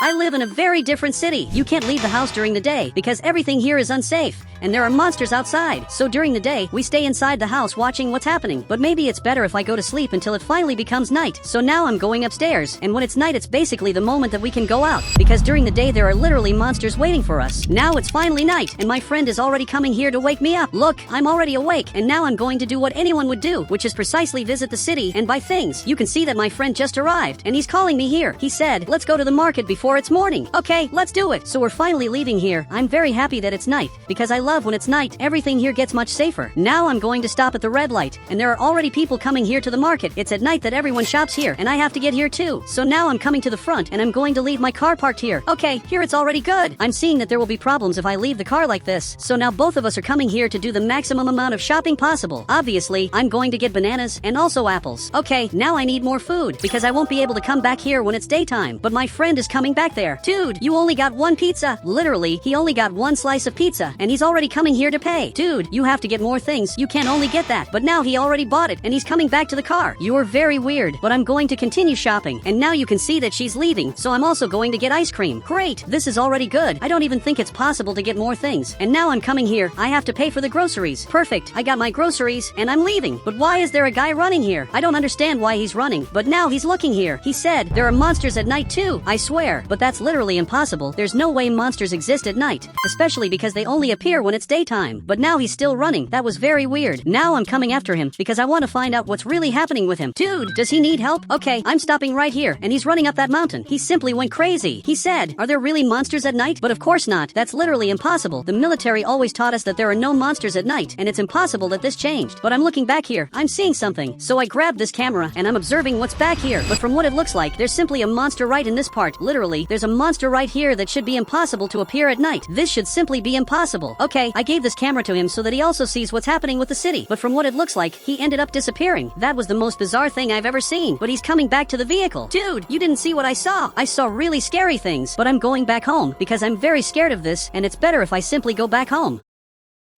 I live in a very different city. You can't leave the house during the day because everything here is unsafe, and there are monsters outside. So during the day, we stay inside the house watching what's happening. But maybe it's better if I go to sleep until it finally becomes night. So now I'm going upstairs, and when it's night, it's basically the moment that we can go out. Because during the day, there are literally monsters waiting for us. Now it's finally night, and my friend is already coming here to wake me up. Look, I'm already awake, and now I'm going to do what anyone would do, which is precisely visit the city and buy things. You can see that my friend just arrived, and he's calling me here. He said, let's go to the market before it's morning. Okay, let's do it. So we're finally leaving here. I'm very happy that it's night, because I love when it's night. Everything here gets much safer. Now I'm going to stop at the red light, and there are already people coming here to the market. It's at night that everyone shops here, and I have to get here too. So now I'm coming to the front, and I'm going to leave my car parked here. Okay, here it's already good. I'm seeing that there will be problems if I leave the car like this. So now both of us are coming here to do the maximum amount of shopping possible. Obviously, I'm going to get bananas and also apples. Okay, now I need more food, because I won't be able to come back here when it's daytime. But my friend is coming back there. Dude, you only got one pizza. Literally, he only got one slice of pizza, and he's already coming here to pay. Dude, you have to get more things. You can't only get that. But now he already bought it, and he's coming back to the car. You are very weird, but I'm going to continue shopping. And now you can see that she's leaving, so I'm also going to get ice cream. Great, this is already good. I don't even think it's possible to get more things. And now I'm coming here. I have to pay for the groceries. Perfect, I got my groceries, and I'm leaving. But why is there a guy running here? I don't understand why he's running, but now he's looking here. He said, there are monsters at night too, I swear. But that's literally impossible. There's no way monsters exist at night, especially because they only appear when it's daytime. But now he's still running. That was very weird. Now I'm coming after him because I want to find out what's really happening with him. Dude, does he need help? Okay, I'm stopping right here, and he's running up that mountain. He simply went crazy. He said, are there really monsters at night? But of course not. That's literally impossible. The military always taught us that there are no monsters at night, and it's impossible that this changed. But I'm looking back here. I'm seeing something. So I grabbed this camera, and I'm observing what's back here. But from what it looks like, there's simply a monster right in this part. Literally, there's a monster right here that should be impossible to appear at night. This should simply be impossible. Okay, I gave this camera to him so that he also sees what's happening with the city. But from what it looks like, he ended up disappearing. That was the most bizarre thing I've ever seen. But he's coming back to the vehicle. Dude, you didn't see what I saw. I saw really scary things. But I'm going back home because I'm very scared of this, and it's better if I simply go back home.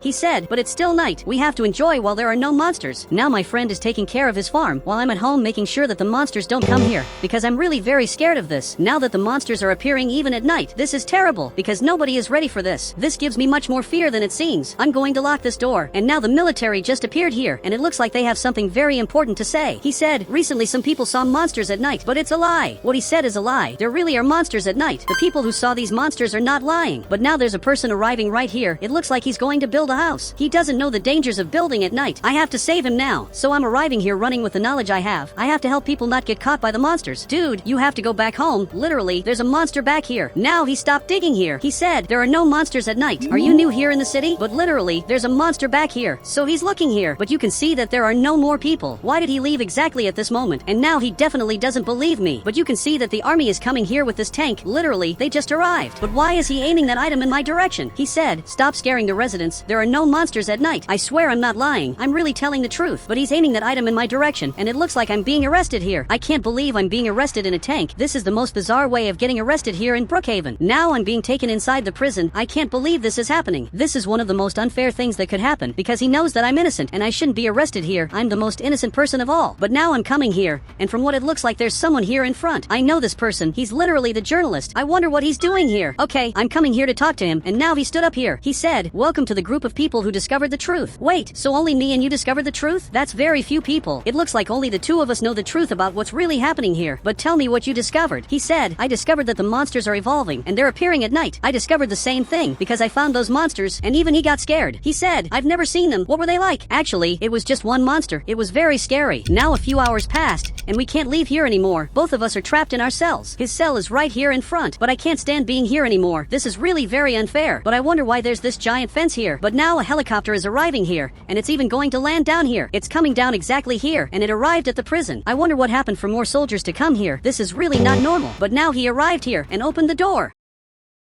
He said, but it's still night. We have to enjoy while there are no monsters. Now my friend is taking care of his farm while I'm at home making sure that the monsters don't come here, because I'm really very scared of this. Now that the monsters are appearing even at night, this is terrible because nobody is ready for this. This gives me much more fear than it seems. I'm going to lock this door. And now the military just appeared here, and it looks like they have something very important to say. He said, recently some people saw monsters at night, but it's a lie. What he said is a lie. There really are monsters at night. The people who saw these monsters are not lying. But now there's a person arriving right here. It looks like he's going to build a house. He doesn't know the dangers of building at night. I have to save him now. So I'm arriving here running with the knowledge I have. I have to help people not get caught by the monsters. Dude, you have to go back home. Literally, there's a monster back here. Now he stopped digging here. He said, there are no monsters at night. Are you new here in the city? But literally, there's a monster back here. So he's looking here. But you can see that there are no more people. Why did he leave exactly at this moment? And now he definitely doesn't believe me. But you can see that the army is coming here with this tank. Literally, they just arrived. But why is he aiming that item in my direction? He said, stop scaring the residents. There are no monsters at night. I swear I'm not lying. I'm really telling the truth. But he's aiming that item in my direction, and it looks like I'm being arrested here. I can't believe I'm being arrested in a tank. This is the most bizarre way of getting arrested here in Brookhaven. Now I'm being taken inside the prison. I can't believe this is happening. This is one of the most unfair things that could happen, because he knows that I'm innocent, and I shouldn't be arrested here. I'm the most innocent person of all. But now I'm coming here, and from what it looks like there's someone here in front. I know this person. He's literally the journalist. I wonder what he's doing here. Okay, I'm coming here to talk to him, and now he stood up here. He said, welcome to the group of people who discovered the truth. Wait, so only me and you discovered the truth? That's very few people. It looks like only the two of us know the truth about what's really happening here. But tell me what you discovered. He said, I discovered that the monsters are evolving, and they're appearing at night. I discovered the same thing, because I found those monsters, and even he got scared. He said, I've never seen them. What were they like? Actually, it was just one monster. It was very scary. Now a few hours passed, and we can't leave here anymore. Both of us are trapped in our cells. His cell is right here in front, but I can't stand being here anymore. This is really very unfair. But I wonder why there's this giant fence here. But now a helicopter is arriving here, and it's even going to land down here. It's coming down exactly here, and it arrived at the prison. I wonder what happened for more soldiers to come here. This is really not normal. But now he arrived here and opened the door.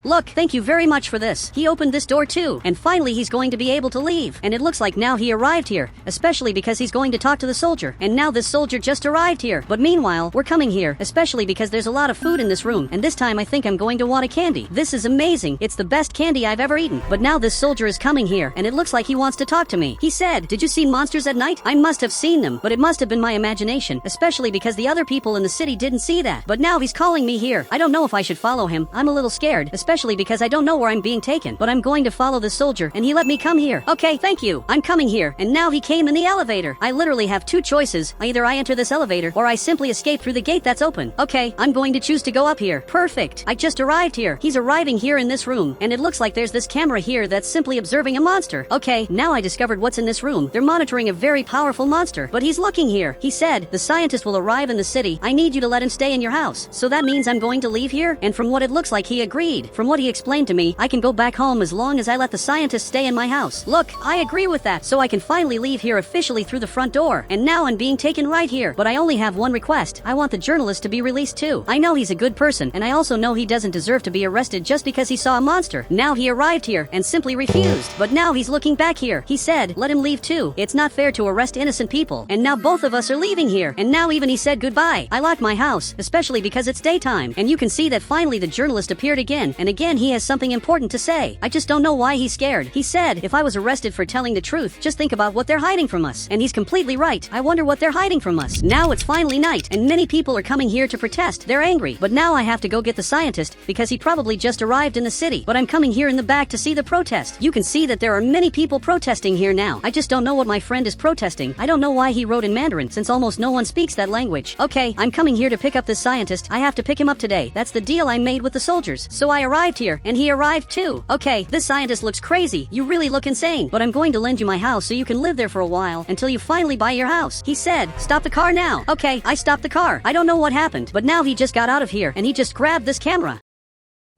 Look, thank you very much for this. He opened this door too, and finally he's going to be able to leave. And it looks like now he arrived here, especially because he's going to talk to the soldier. And now this soldier just arrived here. But meanwhile, we're coming here, especially because there's a lot of food in this room. And this time I think I'm going to want a candy. This is amazing. It's the best candy I've ever eaten. But now this soldier is coming here, and it looks like he wants to talk to me. He said, "Did you see monsters at night?" I must have seen them, but it must have been my imagination, especially because the other people in the city didn't see that. But now he's calling me here. I don't know if I should follow him. I'm a little scared, especially because I don't know where I'm being taken. But I'm going to follow the soldier, and he let me come here. Okay, thank you. I'm coming here, and now he came in the elevator. I literally have two choices. Either I enter this elevator, or I simply escape through the gate that's open. Okay, I'm going to choose to go up here. Perfect. I just arrived here. He's arriving here in this room, and it looks like there's this camera here that's simply observing a monster. Okay, now I discovered what's in this room. They're monitoring a very powerful monster, but he's looking here. He said, "The scientist will arrive in the city. I need you to let him stay in your house." So that means I'm going to leave here? And from what it looks like, he agreed. From what he explained to me, I can go back home as long as I let the scientist stay in my house. Look, I agree with that. So I can finally leave here officially through the front door. And now I'm being taken right here. But I only have one request. I want the journalist to be released too. I know he's a good person, and I also know he doesn't deserve to be arrested just because he saw a monster. Now he arrived here and simply refused. But now he's looking back here. He said, "Let him leave too. It's not fair to arrest innocent people." And now both of us are leaving here. And now even he said goodbye. I locked my house, especially because it's daytime. And you can see that finally the journalist appeared again. And again he has something important to say. I just don't know why he's scared. He said, "If I was arrested for telling the truth, just think about what they're hiding from us." And he's completely right. I wonder what they're hiding from us. Now it's finally night, and many people are coming here to protest. They're angry. But now I have to go get the scientist, because he probably just arrived in the city. But I'm coming here in the back to see the protest. You can see that there are many people protesting here now. I just don't know what my friend is protesting. I don't know why he wrote in Mandarin, since almost no one speaks that language. Okay, I'm coming here to pick up this scientist. I have to pick him up today. That's the deal I made with the soldiers. So I arrived here, and he arrived too. Okay, this scientist looks crazy. You really look insane. But I'm going to lend you my house so you can live there for a while, until you finally buy your house. He said, "Stop the car now." Okay, I stopped the car. I don't know what happened, but now he just got out of here, and he just grabbed this camera.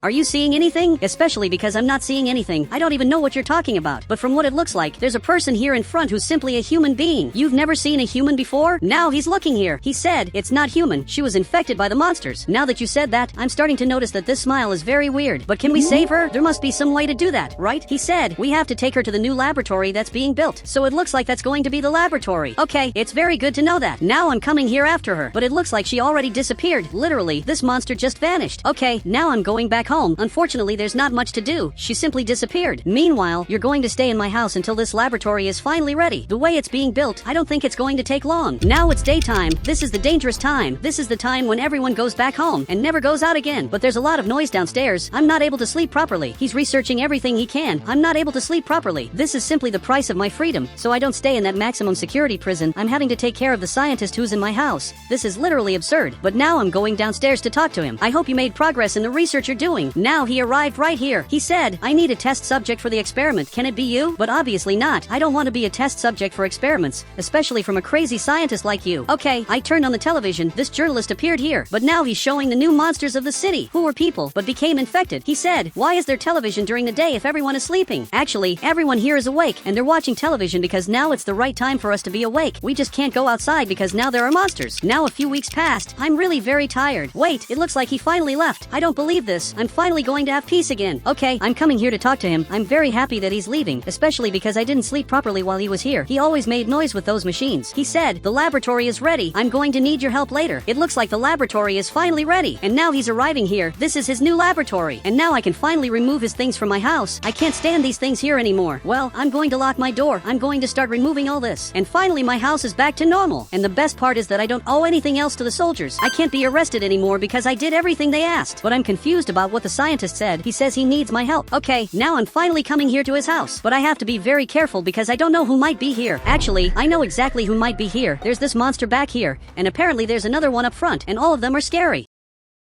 Are you seeing anything? Especially because I'm not seeing anything. I don't even know what you're talking about. But from what it looks like, there's a person here in front who's simply a human being. You've never seen a human before? Now he's looking here. He said, "It's not human. She was infected by the monsters." Now that you said that, I'm starting to notice that this smile is very weird. But can we save her? There must be some way to do that, right? He said, "We have to take her to the new laboratory that's being built." So it looks like that's going to be the laboratory. Okay, it's very good to know that. Now I'm coming here after her. But it looks like she already disappeared. Literally, this monster just vanished. Okay, now I'm going back home. Unfortunately, there's not much to do. She simply disappeared. Meanwhile, you're going to stay in my house until this laboratory is finally ready. The way it's being built, I don't think it's going to take long. Now it's daytime. This is the dangerous time. This is the time when everyone goes back home and never goes out again. But there's a lot of noise downstairs. I'm not able to sleep properly. He's researching everything he can. I'm not able to sleep properly. This is simply the price of my freedom. So I don't stay in that maximum security prison. I'm having to take care of the scientist who's in my house. This is literally absurd. But now I'm going downstairs to talk to him. I hope you made progress in the research you're doing. Now he arrived right here. He said, "I need a test subject for the experiment. Can it be you?" But obviously not. I don't want to be a test subject for experiments, especially from a crazy scientist like you. Okay, I turned on the television. This journalist appeared here, but now he's showing the new monsters of the city, who were people, but became infected. He said, "Why is there television during the day if everyone is sleeping?" Actually, everyone here is awake, and they're watching television because now it's the right time for us to be awake. We just can't go outside because now there are monsters. Now a few weeks passed. I'm really very tired. Wait, it looks like he finally left. I don't believe this. I'm finally going to have peace again. Okay, I'm coming here to talk to him. I'm very happy that he's leaving, especially because I didn't sleep properly while he was here. He always made noise with those machines. He said, "The laboratory is ready. I'm going to need your help later." It looks like the laboratory is finally ready, and now he's arriving here. This is his new laboratory, and now I can finally remove his things from my house. I can't stand these things here anymore. Well, I'm going to lock my door. I'm going to start removing all this, and finally my house is back to normal. And the best part is that I don't owe anything else to the soldiers. I can't be arrested anymore because I did everything they asked. But I'm confused about what the scientist said. He says he needs my help. Okay, now I'm finally coming here to his house, but I have to be very careful because I don't know who might be here. Actually, I know exactly who might be here. There's this monster back here, and apparently there's another one up front, and all of them are scary.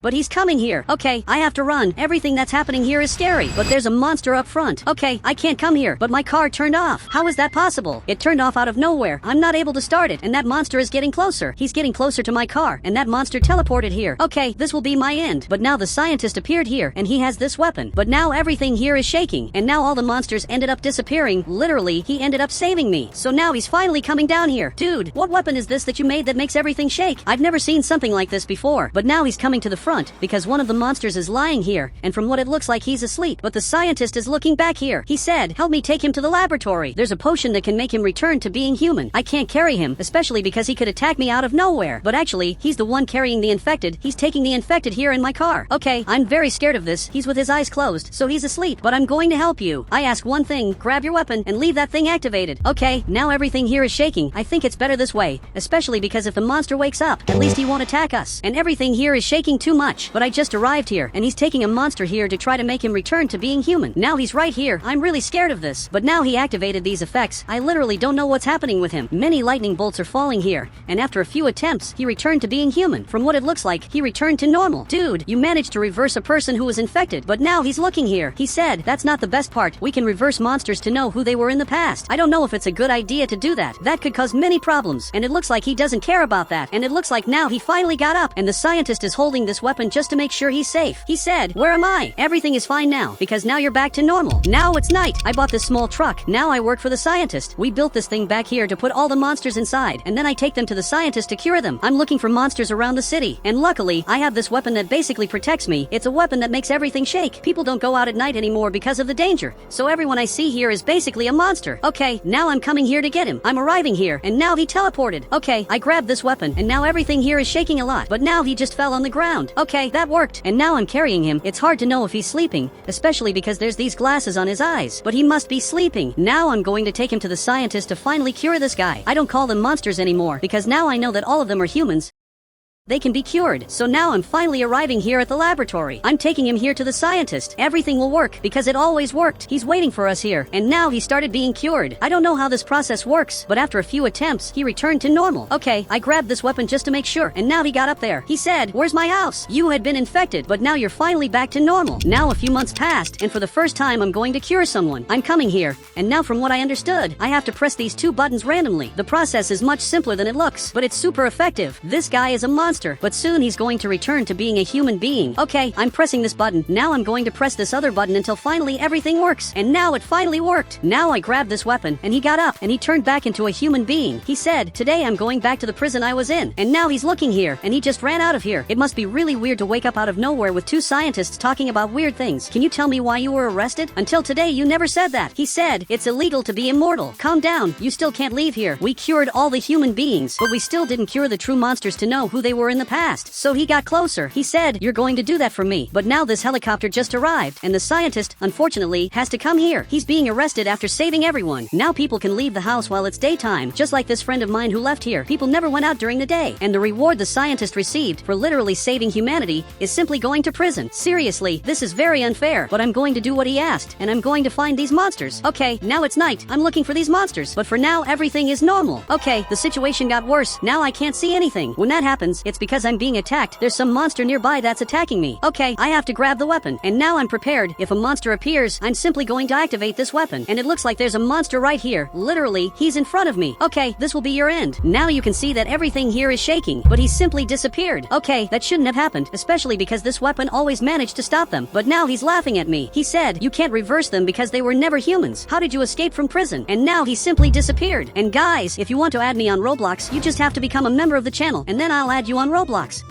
But he's coming here. Okay, I have to run. Everything that's happening here is scary. But there's a monster up front. Okay, I can't come here, but my car turned off. How is that possible? It turned off out of nowhere. I'm not able to start it, and that monster is getting closer. He's getting closer to my car, and that monster teleported here. Okay, this will be my end. But now the scientist appeared here, and he has this weapon. But now everything here is shaking, and now all the monsters ended up disappearing. Literally, he ended up saving me. So now he's finally coming down here. Dude, what weapon is this that you made that makes everything shake? I've never seen something like this before. But now he's coming to the front, front, because one of the monsters is lying here, and from what it looks like he's asleep. But the scientist is looking back here. He said, help me take him to the laboratory. There's a potion that can make him return to being human. I can't carry him, especially because he could attack me out of nowhere. But actually, he's the one carrying the infected. He's taking the infected here in my car. Okay, I'm very scared of this. He's with his eyes closed, so he's asleep. But I'm going to help you. I ask one thing, grab your weapon, and leave that thing activated. Okay, now everything here is shaking. I think it's better this way, especially because if the monster wakes up, at least he won't attack us. And everything here is shaking too much. But I just arrived here, and he's taking a monster here to try to make him return to being human. Now he's right here. I'm really scared of this. But now he activated these effects. I literally don't know what's happening with him. Many lightning bolts are falling here, and after a few attempts, he returned to being human. From what it looks like, he returned to normal. Dude, you managed to reverse a person who was infected, but now he's looking here. He said, that's not the best part. We can reverse monsters to know who they were in the past. I don't know if it's a good idea to do that. That could cause many problems, and it looks like he doesn't care about that. And it looks like now he finally got up, and the scientist is holding this weapon just to make sure he's safe. He said, where am I? Everything is fine now, because now you're back to normal. Now it's night. I bought this small truck. Now I work for the scientist. We built this thing back here to put all the monsters inside, and then I take them to the scientist to cure them. I'm looking for monsters around the city, and luckily, I have this weapon that basically protects me. It's a weapon that makes everything shake. People don't go out at night anymore because of the danger, so everyone I see here is basically a monster. Okay, now I'm coming here to get him. I'm arriving here, and now he teleported. Okay, I grabbed this weapon, and now everything here is shaking a lot, but now he just fell on the ground. Okay, that worked, and now I'm carrying him. It's hard to know if he's sleeping, especially because there's these glasses on his eyes, but he must be sleeping. Now I'm going to take him to the scientist to finally cure this guy. I don't call them monsters anymore, because now I know that all of them are humans. They can be cured. So now I'm finally arriving here at the laboratory. I'm taking him here to the scientist. Everything will work because it always worked. He's waiting for us here, and now he started being cured. I don't know how this process works, but after a few attempts, he returned to normal. Okay, I grabbed this weapon just to make sure, and now he got up there. He said, where's my house? You had been infected, but now you're finally back to normal. Now a few months passed, and for the first time I'm going to cure someone. I'm coming here, and now from what I understood, I have to press these two buttons randomly. The process is much simpler than it looks, but it's super effective. This guy is a monster, but soon he's going to return to being a human being. Okay, I'm pressing this button. Now I'm going to press this other button until finally everything works. And now it finally worked. Now I grabbed this weapon, and he got up, and he turned back into a human being. He said, today I'm going back to the prison I was in. And now he's looking here, and he just ran out of here. It must be really weird to wake up out of nowhere with two scientists talking about weird things. Can you tell me why you were arrested? Until today you never said that. He said, it's illegal to be immortal. Calm down. You still can't leave here. We cured all the human beings, but we still didn't cure the true monsters to know who they were in the past. So he got closer. He said, you're going to do that for me. But now this helicopter just arrived, and the scientist, unfortunately, has to come here. He's being arrested after saving everyone. Now people can leave the house while it's daytime, just like this friend of mine who left here. People never went out during the day, and the reward the scientist received for literally saving humanity is simply going to prison. Seriously, this is very unfair, but I'm going to do what he asked, and I'm going to find these monsters. Okay, now it's night. I'm looking for these monsters, but for now everything is normal. Okay, the situation got worse. Now I can't see anything. When that happens, it's because I'm being attacked. There's some monster nearby that's attacking me. Okay, I have to grab the weapon, and now I'm prepared. If a monster appears, I'm simply going to activate this weapon, and it looks like there's a monster right here. Literally, he's in front of me. Okay, this will be your end. Now you can see that everything here is shaking, but he simply disappeared. Okay, that shouldn't have happened, especially because this weapon always managed to stop them. But now he's laughing at me. He said, you can't reverse them because they were never humans. How did you escape from prison? And now he simply disappeared. And guys, if you want to add me on Roblox, you just have to become a member of the channel, and then I'll add you on Roblox.